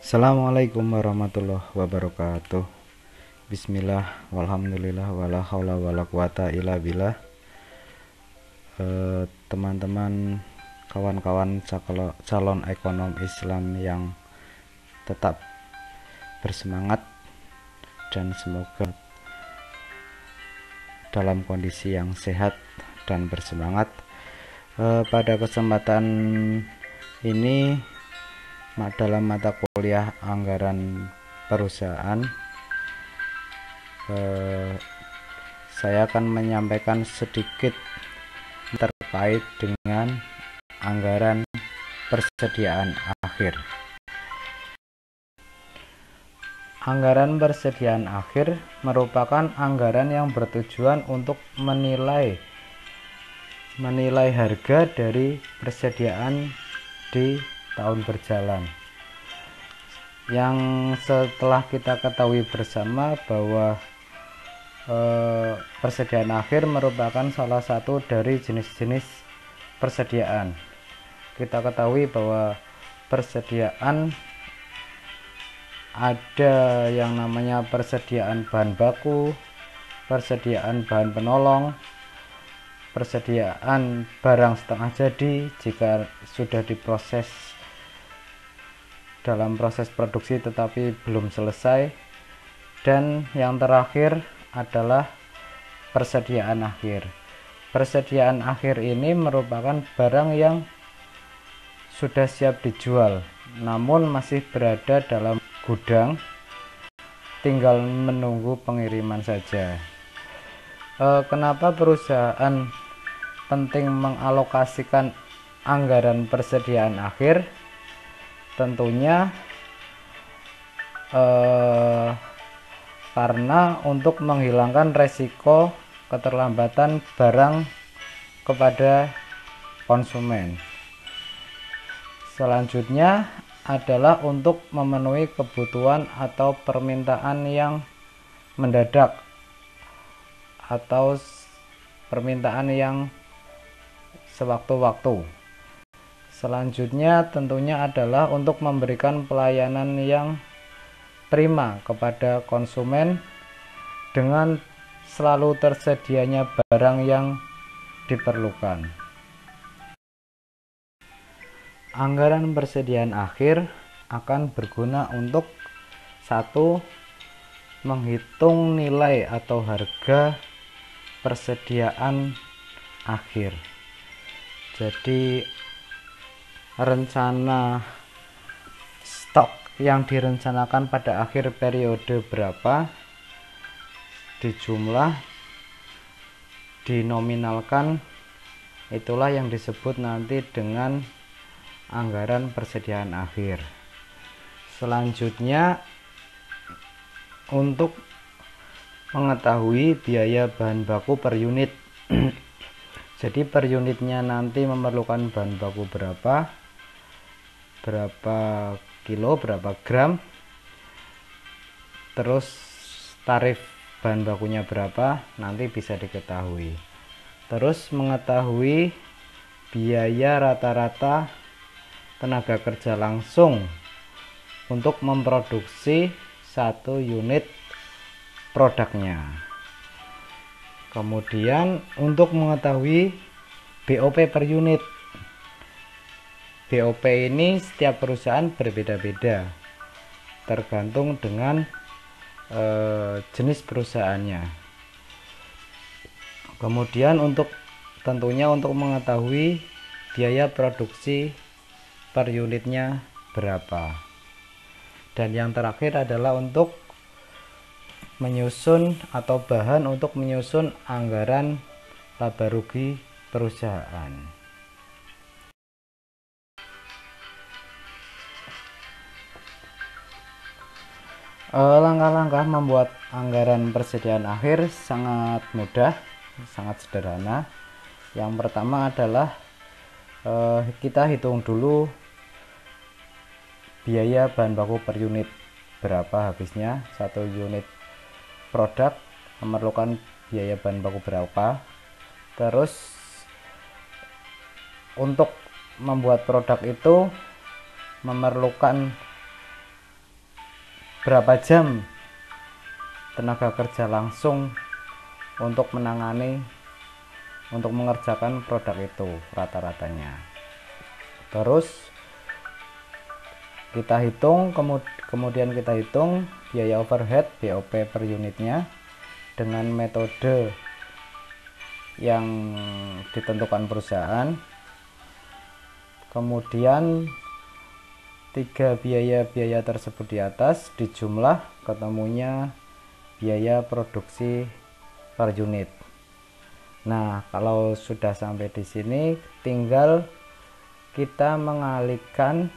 Assalamualaikum warahmatullahi wabarakatuh. Bismillah, walhamdulillah, wala haula wala quwata illa billah. Teman-teman, kawan-kawan calon ekonom Islam yang tetap bersemangat dan semoga dalam kondisi yang sehat dan bersemangat. Pada kesempatan ini dalam mata kuliah anggaran perusahaan, saya akan menyampaikan sedikit terkait dengan anggaran persediaan akhir. Anggaran persediaan akhir merupakan anggaran yang bertujuan untuk menilai harga dari persediaan di tahun berjalan, yang setelah kita ketahui bersama bahwa persediaan akhir merupakan salah satu dari jenis-jenis persediaan. Kita ketahui bahwa persediaan ada yang namanya persediaan bahan baku, persediaan bahan penolong, persediaan barang setengah jadi jika sudah diproses dalam proses produksi tetapi belum selesai, dan yang terakhir adalah persediaan akhir. Persediaan akhir ini merupakan barang yang sudah siap dijual namun masih berada dalam gudang, tinggal menunggu pengiriman saja. Kenapa perusahaan penting mengalokasikan anggaran persediaan akhir? Tentunya karena untuk menghilangkan resiko keterlambatan barang kepada konsumen. Selanjutnya adalah untuk memenuhi kebutuhan atau permintaan yang mendadak atau permintaan yang sewaktu-waktu. Selanjutnya tentunya adalah untuk memberikan pelayanan yang prima kepada konsumen dengan selalu tersedianya barang yang diperlukan. Anggaran persediaan akhir akan berguna untuk satu, menghitung nilai atau harga persediaan akhir. Jadi rencana stok yang direncanakan pada akhir periode berapa, dijumlah, dinominalkan, itulah yang disebut nanti dengan anggaran persediaan akhir. Selanjutnya, untuk mengetahui biaya bahan baku per unit. Jadi per unitnya nanti memerlukan bahan baku berapa kilo, berapa gram, terus tarif bahan bakunya berapa, nanti bisa diketahui. Terus mengetahui biaya rata-rata tenaga kerja langsung untuk memproduksi satu unit produknya. Kemudian untuk mengetahui BOP per unit. BOP ini setiap perusahaan berbeda-beda tergantung dengan jenis perusahaannya. Kemudian tentunya untuk mengetahui biaya produksi per unitnya berapa. Dan yang terakhir adalah untuk menyusun atau bahan untuk menyusun anggaran laba rugi perusahaan. Langkah-langkah membuat anggaran persediaan akhir sangat mudah, sangat sederhana. Yang pertama adalah kita hitung dulu biaya bahan baku per unit berapa habisnya. Satu unit produk memerlukan biaya bahan baku berapa. Terus untuk membuat produk itu memerlukan berapa jam tenaga kerja langsung untuk mengerjakan produk itu rata-ratanya. Terus kita hitung, kemudian kita hitung biaya overhead BOP per unitnya dengan metode yang ditentukan perusahaan. Kemudian 3 biaya-biaya tersebut di atas dijumlah, ketemunya biaya produksi per unit. Nah, kalau sudah sampai di sini tinggal kita mengalihkan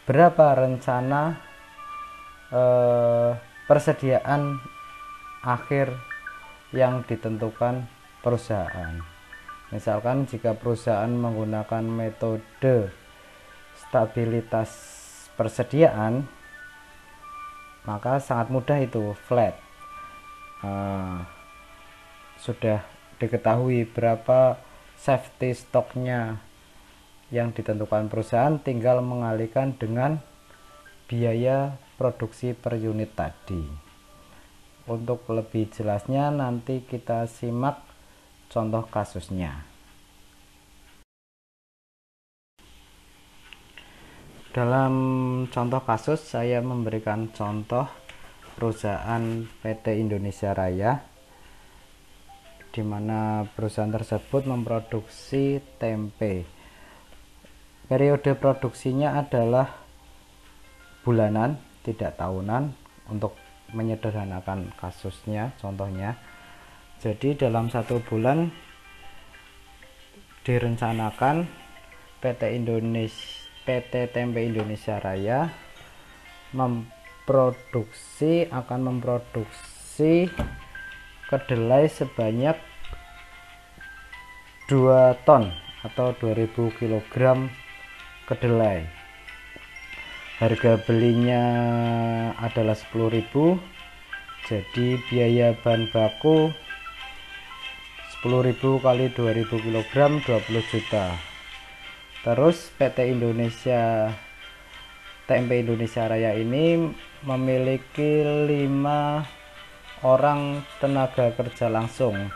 berapa rencana persediaan akhir yang ditentukan perusahaan. Misalkan jika perusahaan menggunakan metode stabilitas persediaan, maka sangat mudah itu flat. Sudah diketahui berapa safety stoknya yang ditentukan perusahaan, tinggal mengalihkan dengan biaya produksi per unit tadi. Untuk lebih jelasnya nanti kita simak contoh kasusnya. Dalam contoh kasus saya memberikan contoh perusahaan PT Indonesia Raya, di mana perusahaan tersebut memproduksi tempe. Periode produksinya adalah bulanan, tidak tahunan, untuk menyederhanakan kasusnya. Contohnya, jadi dalam 1 bulan direncanakan PT Tempe Indonesia Raya akan memproduksi kedelai sebanyak 2 ton atau 2000 kg kedelai. Harga belinya adalah 10.000, jadi biaya bahan baku 10.000 kali 2000 kg 20 juta. Terus PT Tempe Indonesia Raya ini memiliki 5 orang tenaga kerja langsung,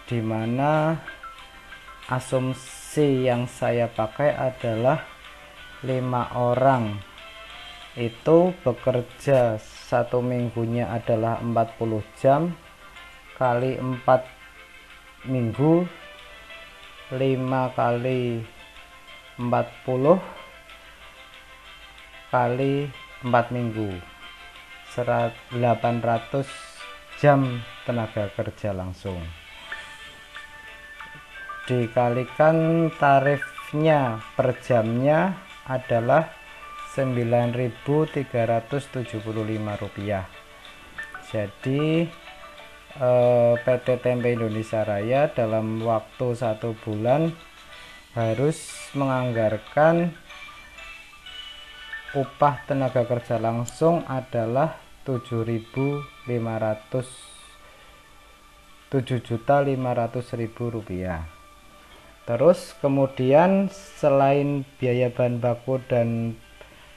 di mana asumsi yang saya pakai adalah 5 orang itu bekerja 1 minggunya adalah 40 jam kali 4 minggu, 5 kali 40 kali 4 minggu, 800 jam tenaga kerja langsung. Dikalikan tarifnya per jamnya adalah Rp9.375. Jadi PT Tempe Indonesia Raya dalam waktu 1 bulan harus menganggarkan upah tenaga kerja langsung adalah Rp7.500.000. Terus kemudian selain biaya bahan baku dan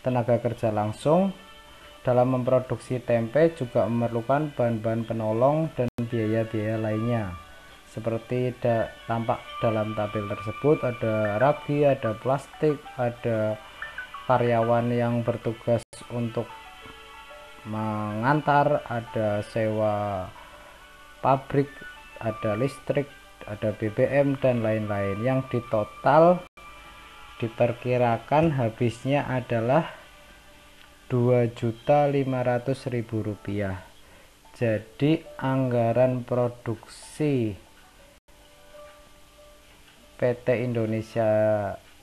tenaga kerja langsung, dalam memproduksi tempe juga memerlukan bahan-bahan penolong dan biaya-biaya lainnya, seperti tampak dalam tabel tersebut. Ada ragi, ada plastik, ada karyawan yang bertugas untuk mengantar, ada sewa pabrik, ada listrik, ada BBM dan lain-lain. Yang ditotal diperkirakan habisnya adalah Rp2.500.000. Jadi anggaran produksi PT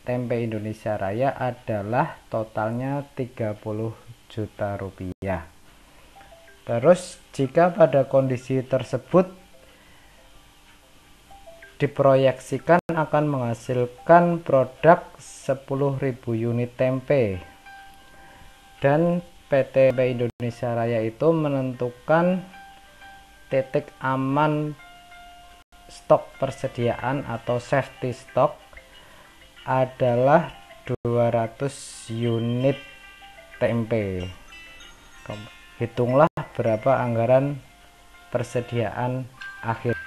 Tempe Indonesia Raya adalah totalnya Rp30 juta. Terus jika pada kondisi tersebut diproyeksikan akan menghasilkan produk 10.000 unit tempe, dan PT Indonesia Raya itu menentukan titik aman stok persediaan atau safety stock adalah 200 unit tempe. Hitunglah berapa anggaran persediaan akhir.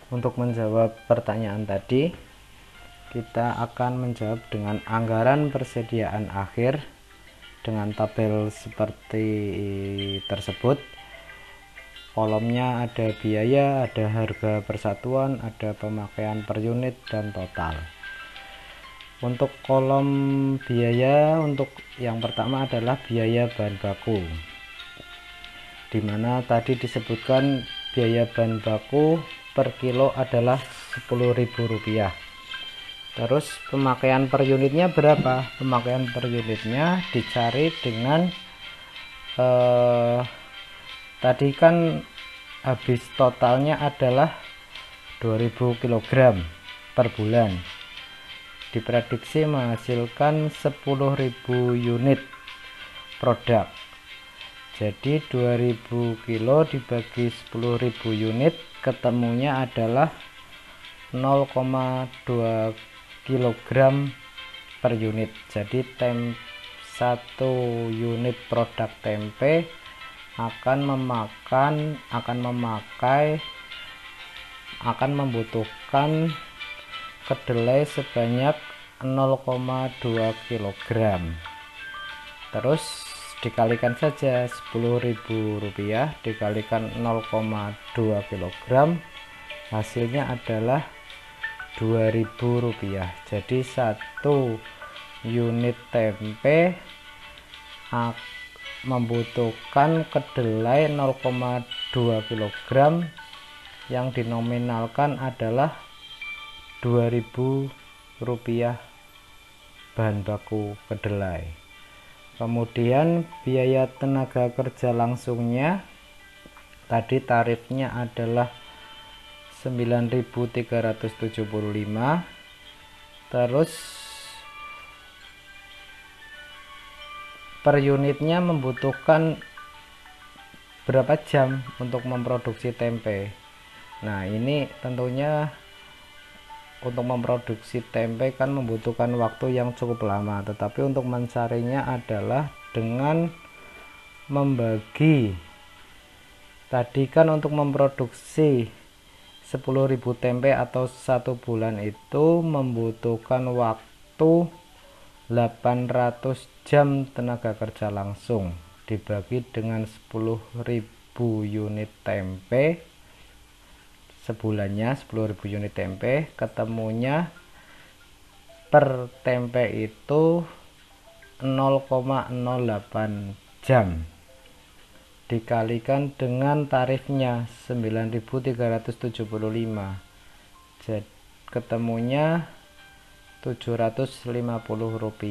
Untuk menjawab pertanyaan tadi, kita akan menjawab dengan anggaran persediaan akhir dengan tabel seperti tersebut. Kolomnya ada biaya, ada harga persatuan, ada pemakaian per unit, dan total. Untuk kolom biaya, untuk yang pertama adalah biaya bahan baku, dimana tadi disebutkan biaya bahan baku per kilo adalah Rp10.000. Terus pemakaian per unitnya berapa? Pemakaian per unitnya dicari dengan tadi kan habis totalnya adalah 2000 kg per bulan, diprediksi menghasilkan 10.000 unit produk. Jadi 2000 kilo dibagi 10.000 unit, ketemunya adalah 0,2 kg per unit. Jadi satu unit produk tempe akan membutuhkan kedelai sebanyak 0,2 kg. Terus dikalikan saja Rp10.000 dikalikan 0,2 kg, hasilnya adalah Rp2.000. Jadi satu unit tempe membutuhkan kedelai 0,2 kg yang dinominalkan adalah Rp2.000 bahan baku kedelai. Kemudian biaya tenaga kerja langsungnya tadi tarifnya adalah 9.375. Terus per unitnya membutuhkan berapa jam untuk memproduksi tempe. Nah, ini tentunya untuk memproduksi tempe kan membutuhkan waktu yang cukup lama, tetapi untuk mencarinya adalah dengan membagi tadi kan untuk memproduksi 10.000 tempe atau 1 bulan itu membutuhkan waktu 800 jam tenaga kerja langsung, dibagi dengan 10.000 unit tempe sebulannya, 10.000 unit tempe, ketemunya per tempe itu 0,08 jam dikalikan dengan tarifnya 9.375, jadi ketemunya Rp750.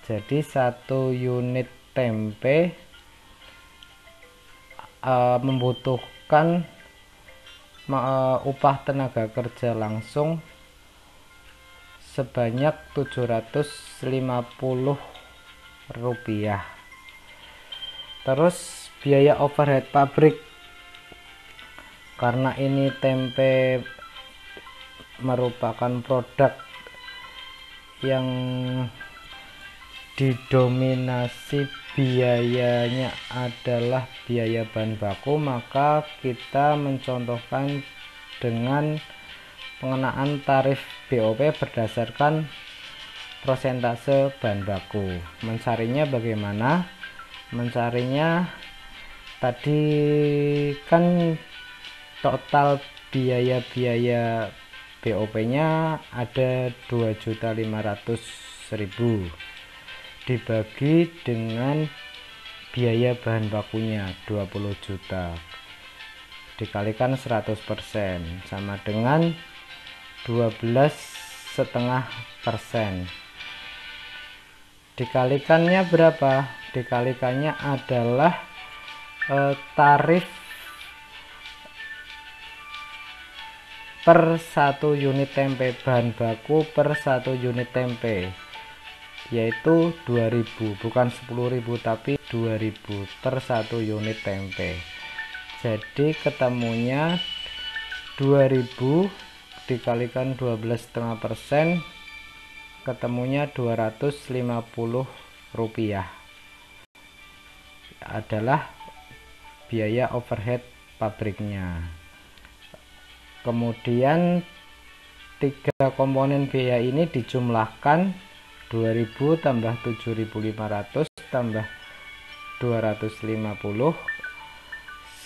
Jadi satu unit tempe membutuhkan upah tenaga kerja langsung sebanyak Rp750. Terus biaya overhead pabrik, karena ini tempe merupakan produk yang didominasi biayanya adalah biaya bahan baku, maka kita mencontohkan dengan pengenaan tarif BOP berdasarkan persentase bahan baku. Mencarinya bagaimana? Mencarinya tadi kan total biaya BOP nya ada 2.500.000 dibagi dengan biaya bahan bakunya 20 juta dikalikan 100% sama dengan 12,5%. Dikalikannya berapa? Dikalikannya adalah tarif per satu unit tempe, bahan baku per satu unit tempe, yaitu 2.000, bukan 10.000 tapi 2.000 per satu unit tempe. Jadi ketemunya 2.000 dikalikan 12,5% ketemunya 250 rupiah adalah biaya overhead pabriknya. Kemudian 3 komponen biaya ini dijumlahkan 2000 tambah 7500 tambah 250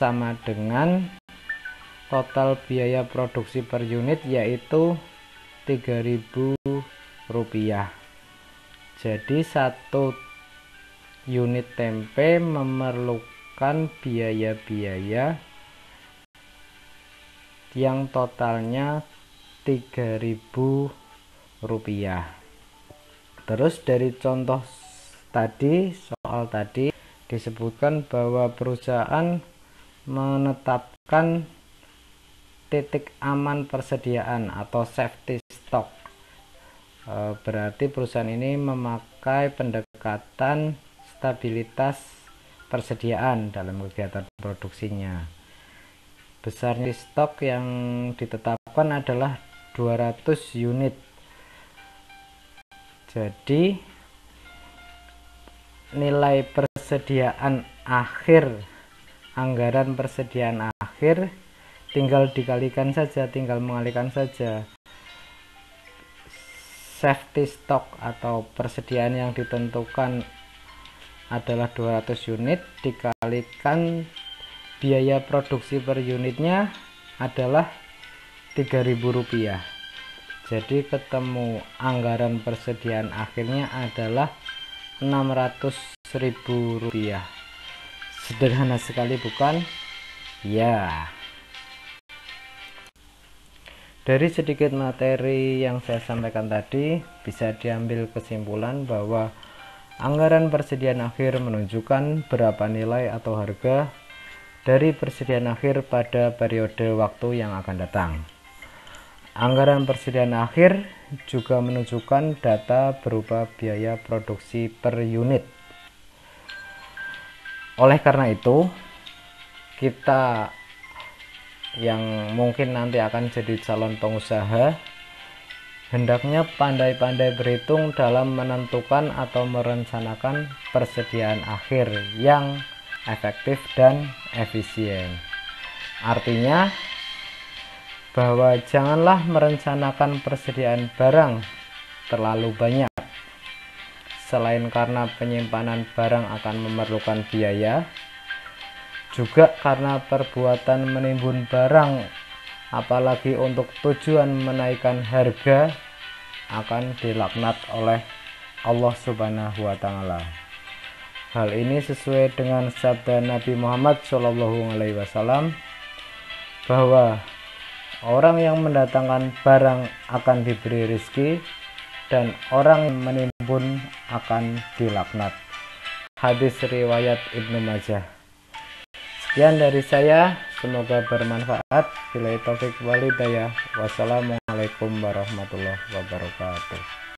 sama dengan total biaya produksi per unit yaitu 3000 rupiah. Jadi satu unit tempe memerlukan biaya-biaya yang totalnya 3000 rupiah. Terus dari contoh tadi, soal tadi disebutkan bahwa perusahaan menetapkan titik aman persediaan atau safety stock. Berarti perusahaan ini memakai pendekatan stabilitas persediaan dalam kegiatan produksinya. Besarnya stok yang ditetapkan adalah 200 unit. Jadi nilai persediaan akhir, anggaran persediaan akhir tinggal dikalikan saja, tinggal mengalihkan saja. Safety stock atau persediaan yang ditentukan adalah 200 unit dikalikan biaya produksi per unitnya adalah 3000 rupiah. Jadi ketemu anggaran persediaan akhirnya adalah 600.000 rupiah. Sederhana sekali bukan? Ya. Dari sedikit materi yang saya sampaikan tadi bisa diambil kesimpulan bahwa anggaran persediaan akhir menunjukkan berapa nilai atau harga dari persediaan akhir pada periode waktu yang akan datang. Anggaran persediaan akhir juga menunjukkan data berupa biaya produksi per unit. Oleh karena itu, kita yang mungkin nanti akan jadi calon pengusaha hendaknya pandai-pandai berhitung dalam menentukan atau merencanakan persediaan akhir yang efektif dan efisien. Artinya bahwa janganlah merencanakan persediaan barang terlalu banyak. Selain karena penyimpanan barang akan memerlukan biaya, juga karena perbuatan menimbun barang apalagi untuk tujuan menaikkan harga akan dilaknat oleh Allah Subhanahu wa Ta'ala. Hal ini sesuai dengan sabda Nabi Muhammad SAW bahwa orang yang mendatangkan barang akan diberi rezeki dan orang yang menimbun akan dilaknat. Hadis riwayat Ibnu Majah. Sekian dari saya, semoga bermanfaat. Billahi taufik wal hidayah. Wassalamualaikum warahmatullahi wabarakatuh.